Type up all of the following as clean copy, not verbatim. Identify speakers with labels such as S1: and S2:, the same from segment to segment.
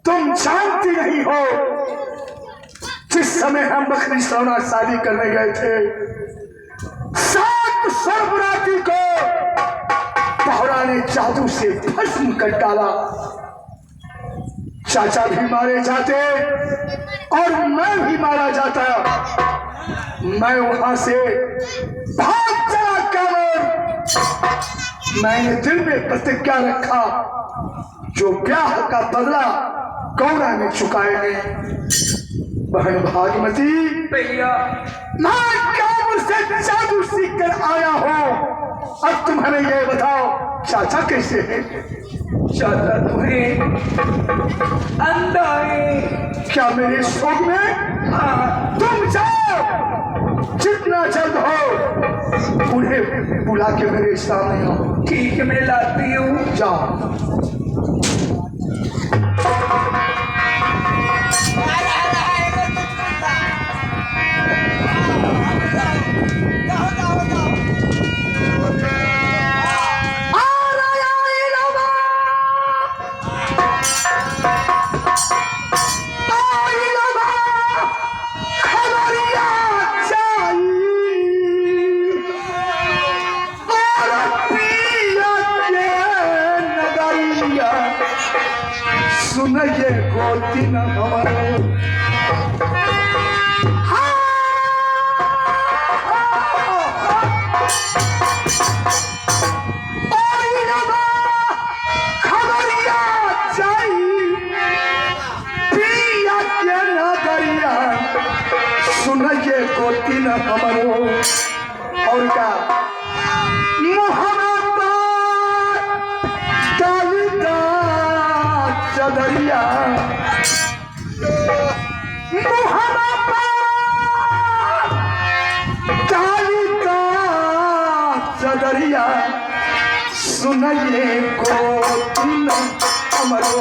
S1: तुम जानती नहीं हो, जिस समय हम बकरी सोना शादी करने गए थे, 7 सर्वराती को पहरा ने जादू से भस्म कर डाला। चाचा भी मारे जाते और मैं भी मारा जाता। मैं वहां से भाग चला कर मैंने दिल में प्रतिज्ञा रखा, जो ब्याह का बदला गौरा ने चुकाएंगे। बहन भागमती,
S2: भैया
S1: मैं काबुल से जादू सीख कर आया हूँ। अब तुम हमें ये बताओ, चाचा कैसे है?
S2: चाचा तुम्हें अंधा है
S1: क्या मेरे शौक में?
S2: हाँ।
S1: तुम जाओ, जितना जल्द हो उन्हें बुला के मेरे सामने आओ।
S2: ठीक है, मैं लाती हूँ।
S1: जाओ। सुन ये गोती न हमारे खबरिया चाहिए पिया के नगरिया। सुन ये गोती न हमारे और का चदरिया चदरिया। सुनिए को अमरो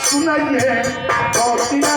S1: सुनाइए गौतिया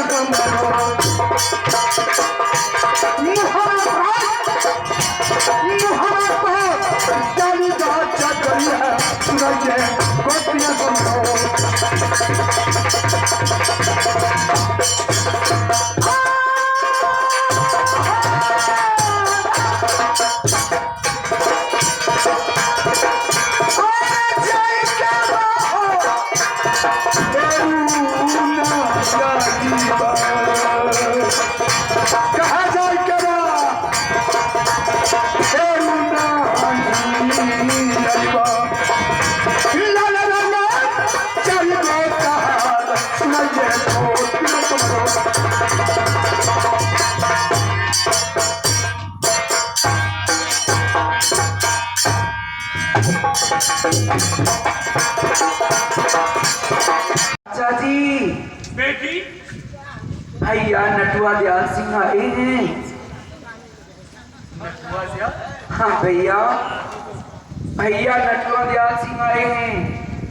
S1: कहा जाए करा
S2: चाची
S3: बेटी
S2: भैया नटुआ दयाल सिंह आए हैं।
S3: नटुआ सिया?
S2: हाँ भैया, भैया नटुआ दयाल सिंह आए हैं।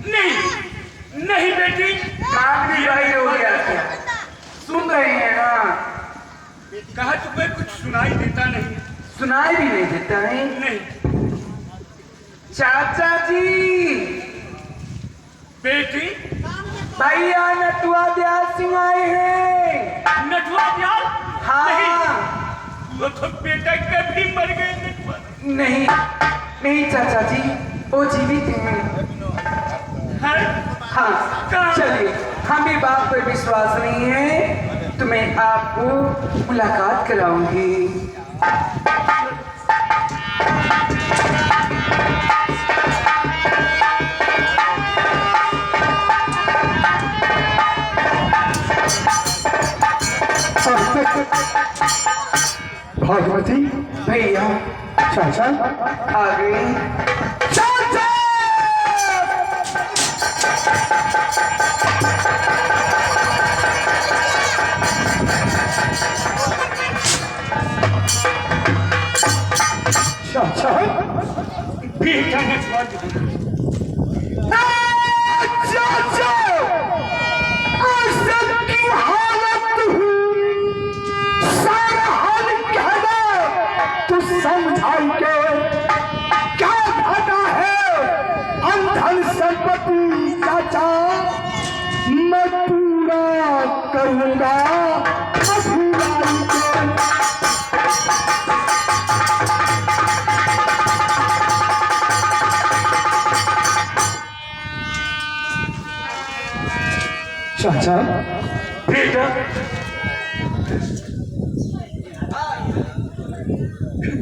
S3: नहीं नहीं बेटी,
S2: काम भी भाई हो गया क्या? सुन रहे हैं ना?
S3: कहा तुम्हें कुछ सुनाई देता नहीं?
S2: सुनाई भी नहीं देता है।
S3: नहीं
S2: चाचा जी,
S3: बेटी,
S2: भैया नटुआ दयाल सिंह आए हैं।
S3: नटुआ दयाल?
S2: हाँ।
S3: नहीं, वो तो बेटा कभी मर गए। नटुआ
S2: नहीं नहीं चाचा जी, वो जीवित हैं।
S3: है?
S2: हाँ
S3: कहाँ?
S2: चलिए, हमें बात पर विश्वास नहीं है तो मैं आपको मुलाकात कराऊंगी।
S1: भागवती
S2: भैया
S1: चाचा
S2: आ गए।
S1: चाचा चाचा
S3: बेटा नटुआ दयाल,
S1: चाचा ऐसा की हालत हुई, सारा हाल कहना तू समझाई के क्या घटा है अंधन संपत्ति। चाचा मैं पूरा करूंगा अधूराई के। चाचा
S3: बेटा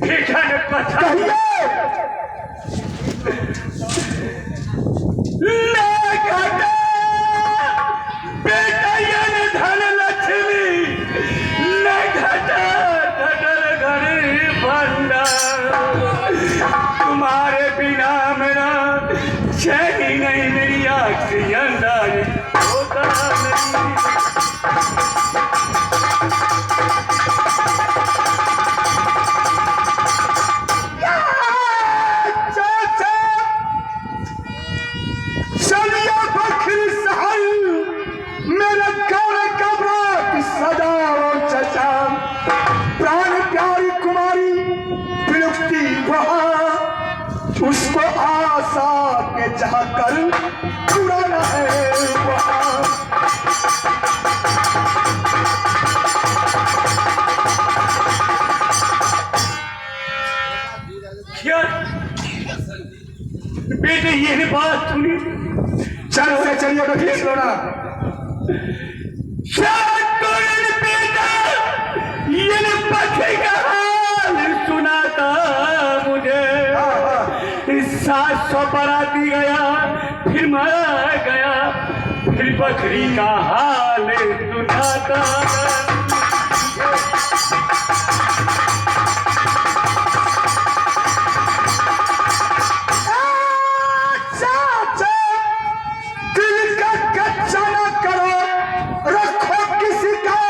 S3: बेटा नटुआ दयाल,
S1: कहिए
S3: न घटा बेटा, ये न धन लक्ष्मी, न घटा धन घड़ी भंडार। तुम्हारे बिना मेरा चैन ही नहीं, मेरी आँख के अंदर होता।
S1: उसको आशा के जहाँ कर पुराना है वहाँ।
S3: क्या बेटे ये बात सुनी?
S1: चल से चलिए बैठिए सोना।
S3: बेटा ये पक्षी का हाल सुनाता मुझे। 700 बराती गया, फिर मारा गया, फिर बकरी का हाल सुनाता।
S1: दिल का कच्चा न करो, रखो किसी का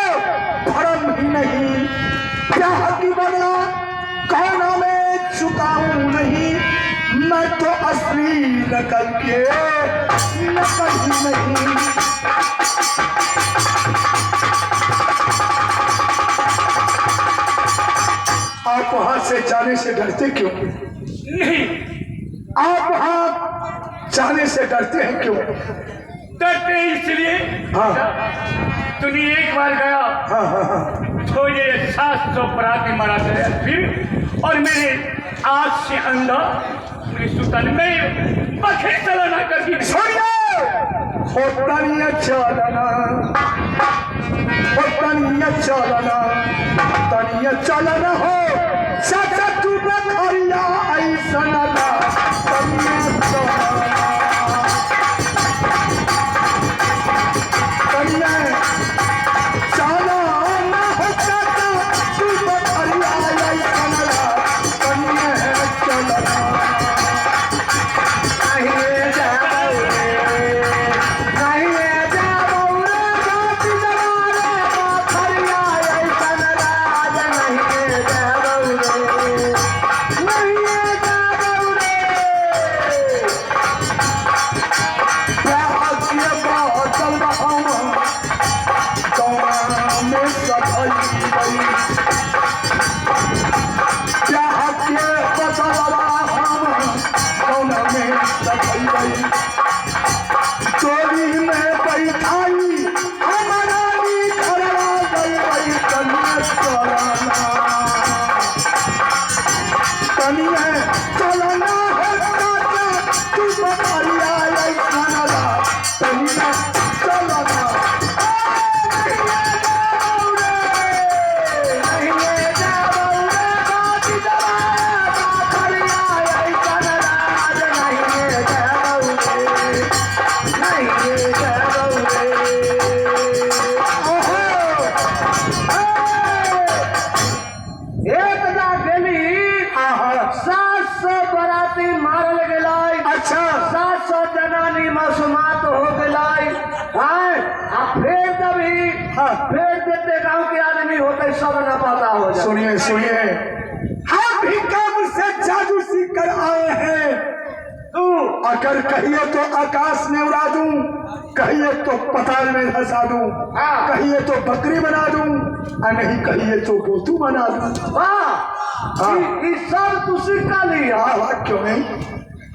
S1: भरम ही नहीं। प्यार की बदला कहना में चुकाऊं नहीं, मैं तो असली नकल के नकल ही नहीं। आप वहां से जाने से डरते क्यों?
S3: नहीं,
S1: आप वहां जाने से डरते हैं क्यों?
S3: डरते इसलिए
S1: हाँ
S3: तूने एक बार गया
S1: हाँ हाँ हाँ।
S3: तो ये 700 बराती मारा गया, फिर और मेरे आज से अंदर मेरी सुल्तान में बकरी चलाना कर दी।
S1: सुनिए, होता नहीं अच्छा लना, होता नहीं अच्छा लना, होता नहीं अच्छा लना हो। चाचा तू बखरिया ऐसा लना, सुनिए सुनिए, हम भी काम से जादू सीख कर आए हैं। तू अगर कहिए तो आकाश में उड़ा दूं, कहिए तो पताल में धंसा दूं, कहिए तो बकरी बना दूं, और नहीं कहिए तो बोतू बना दूं।
S2: सब तू सीख का लिया।
S1: क्यों नहीं?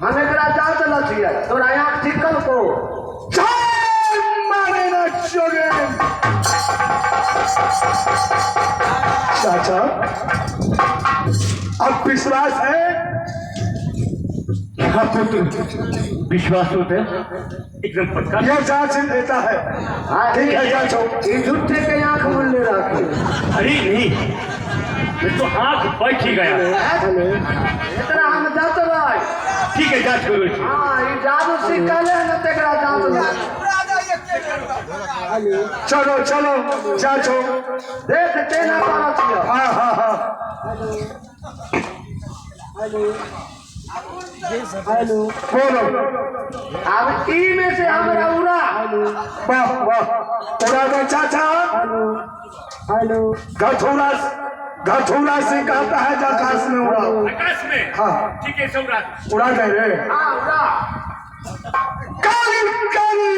S2: हमें तेरा जा चला चाहिए तोरा यहाँ ठीक कल को
S1: मारे ना चोगे। चाचा अब विश्वास है?
S3: हाँ पुत्र, विश्वास होता है एकदम पक्का।
S1: यह जांच लेता है। ठीक है जांचो।
S2: ये झूठे के आंख मुल्ले रखे।
S3: अरे नहीं, मैं तो आंख बैठ ही गया।
S2: इतना हम जात रहा।
S3: ठीक है जांच करो।
S2: हाँ ये जादू सिक्का ले न तेरा जांच।
S1: चलो चलो जांचो।
S2: देख तेना पारा छिया।
S1: हाँ हाँ हाँ। हेलो बोलो।
S2: अब ई में से हमरा उड़ा।
S1: वाह वाह उड़ा दो चाचा।
S4: हेलो
S1: गठूरा से कहता है जो आकाश में उड़ा।
S3: आकाश में
S1: हाँ
S3: ठीक है सम्राट।
S1: उड़ा गए रे।
S2: हाँ उड़ा।
S1: काली काली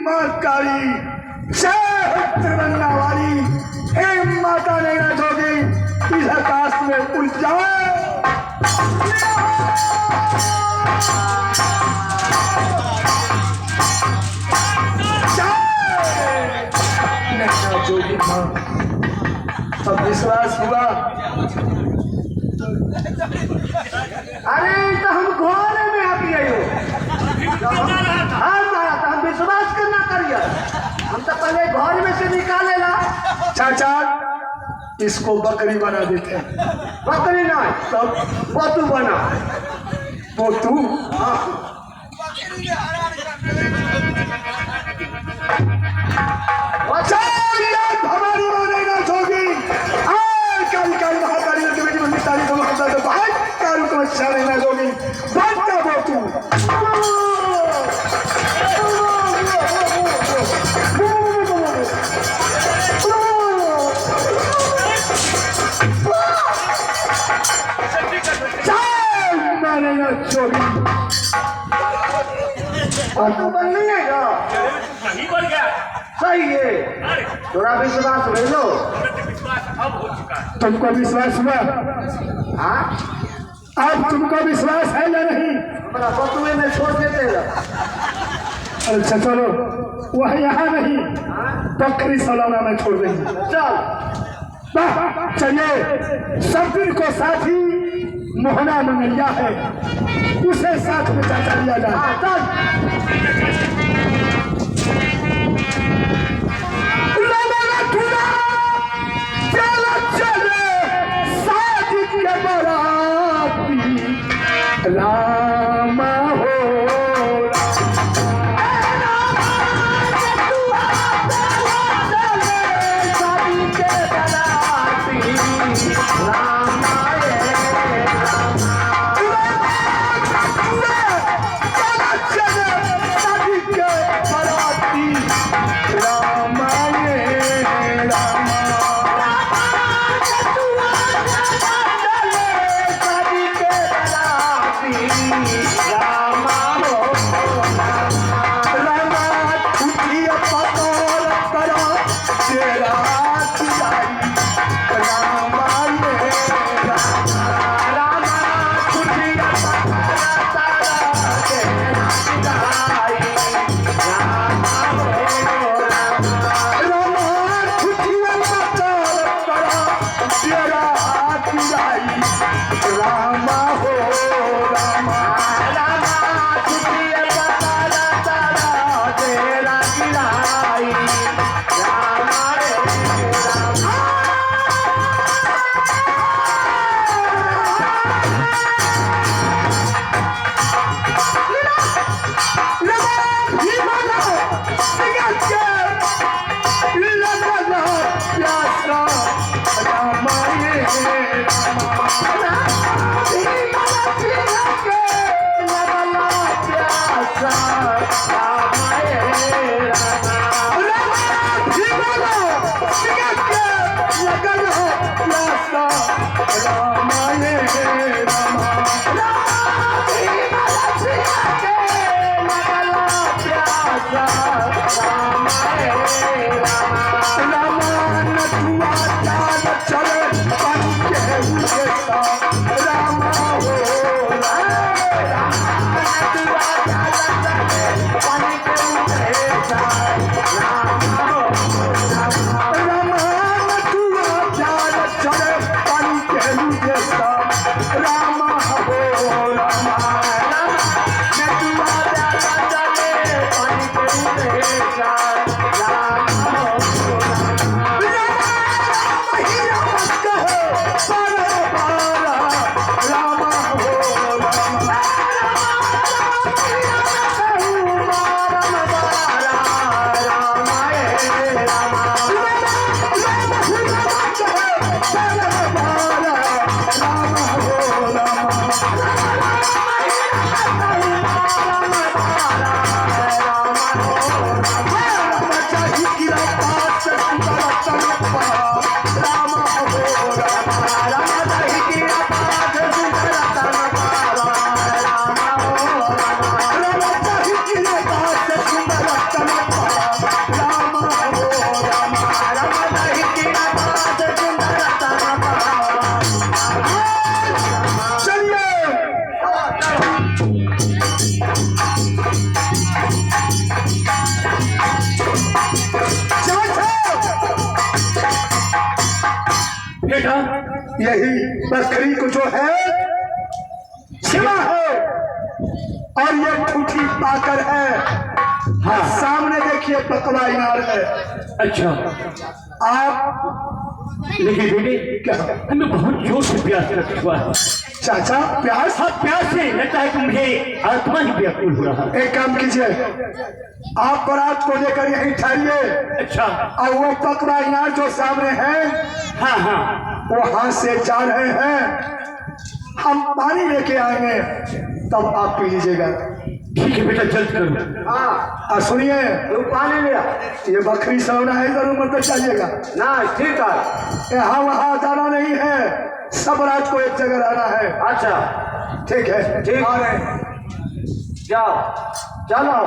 S1: माँ काली जय हो तिरंगा वाली। हे माता नैना जोगी इस आकाश में उड़ जाए। नैना जोगी माँ अब विश्वास हुआ।
S4: अरे तो हम घोड़े में आ गए हो। हाँ मारा तो हम विश्वास करना करिए। हम तो पहले घर में से निकाले ला।
S1: चाचा इसको बकरी बना देते हैं।
S4: बकरी ना
S1: तब
S4: बतू बना।
S1: वो तू हमारी मानेगा जोगी काली काली महाकाली की बेटी मंदिर तारी को कहता है भाई कालू को अच्छा रहना जोगी बनता वो तू। मानेगा जोगी
S4: और तू बन नहीं है क्या?
S3: वही बन गया।
S4: सही है।
S3: अरे
S4: थोड़ा विश्वास ले लो।
S3: मेरा विश्वास अब हो चुका है।
S1: तुमको विश्वास हुआ?
S4: हाँ
S1: अब तुमको विश्वास है या नहीं?
S4: हमारा बतुए में छोड़ देते हैं।
S1: अच्छा चलो वह यहाँ नहीं बकरी सलाना में छोड़ देंगे।
S4: चल
S1: चलिए सब दिन को साथी मोहना मंगलिया है उसे साथ में चाचा लिया जाए।
S4: हाँ चल।
S1: रामा हो
S3: बेटा?
S1: यही बकरी को जो है छिपा है और ये ठूठी पाकर है। हाँ, सामने देखिए बकवा इनार है।
S3: अच्छा,
S1: आप
S3: लेकिन बेटे
S1: क्या
S3: हमें बहुत जोर से प्यास लगा हुआ है।
S1: चाचा प्यास?
S3: हाँ, प्यास से लगता है कि मुझे आत्मा ही व्याकुल हो रहा है।
S1: एक काम कीजिए, आप बारात को लेकर यहीं ठहरिए।
S3: अच्छा,
S1: और वो बकवा इनार जो सामने है,
S3: हाँ हाँ,
S1: वो हाथ से जा रहे हैं, हम पानी लेके आएंगे तब आप पी लीजिएगा।
S3: ठीक है बेटा, जल्द करो।
S4: हाँ
S1: और सुनिए,
S4: तू पानी लिया
S1: ये बकरी सलोना है, जरूर मत चाहिएगा।
S4: ना, ठीक है।
S1: यहाँ वहाँ जाना नहीं है, सब रात को एक जगह रहना है।
S4: अच्छा
S1: ठीक है,
S4: ठीक
S1: आ रहे
S4: है।
S1: हैं।
S4: जाओ चलो,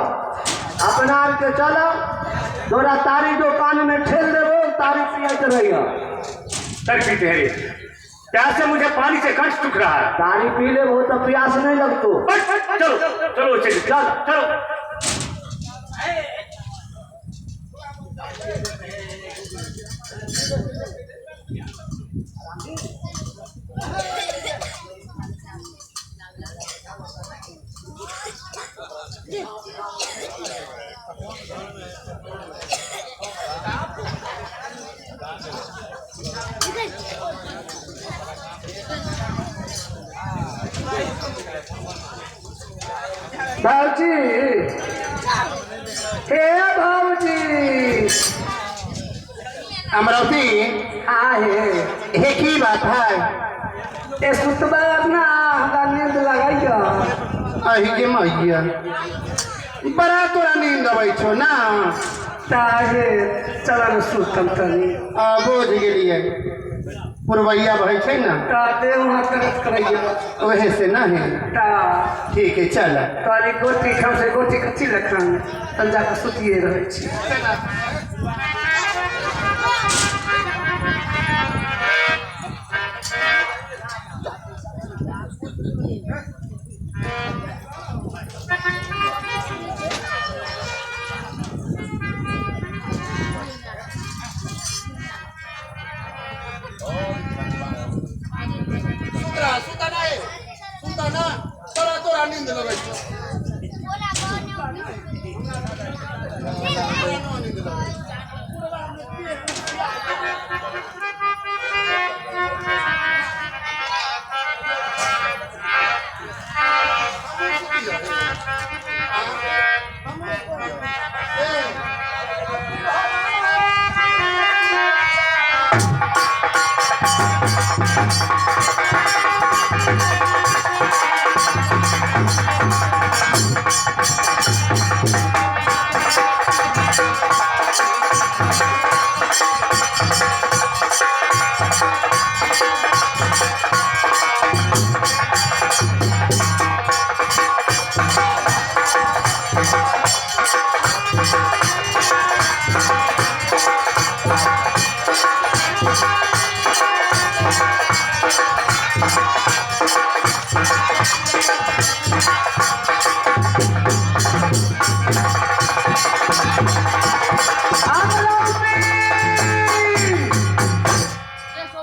S4: अपना के चलो। तोरा तारी जो कान में ठेल देबो, तारी पियत रहियो।
S3: सर पीते हैं, प्यास से मुझे पानी से कंठ टूट रहा है।
S4: तारी पी ले वो तो प्यास नहीं लगतो।
S3: चलो चलो चलो चलो।
S4: भाजी, हे भाजी,
S2: अमरावती
S4: आहे
S2: हे की बात है?
S4: ए सुतबा अपना हमरा नींद लगाइयो।
S2: अही के मैया बड़ा तोरा नींद अबै छो ना?
S4: ताहे चलन सुतम तनी।
S2: बोझ गेलिए पुरवैया भई छै ना,
S4: ताते वहाँ करत करइयो।
S2: वहे से ना है।
S4: ता
S2: ठीक है, चल।
S4: काली गोटी खाम से गोटी कच्ची लखन तन जाके सुतिए रहै छी।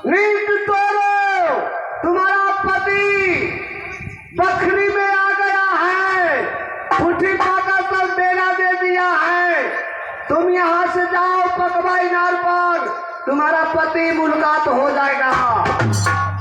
S4: नींद तोड़ो, तुम्हारा पति बखरी में आ गया है, ठूठी पाकर सब बेड़ा दे दिया है। तुम यहाँ से जाओ पकवा इनार पर, तुम्हारा पति मुलाकात हो जाएगा।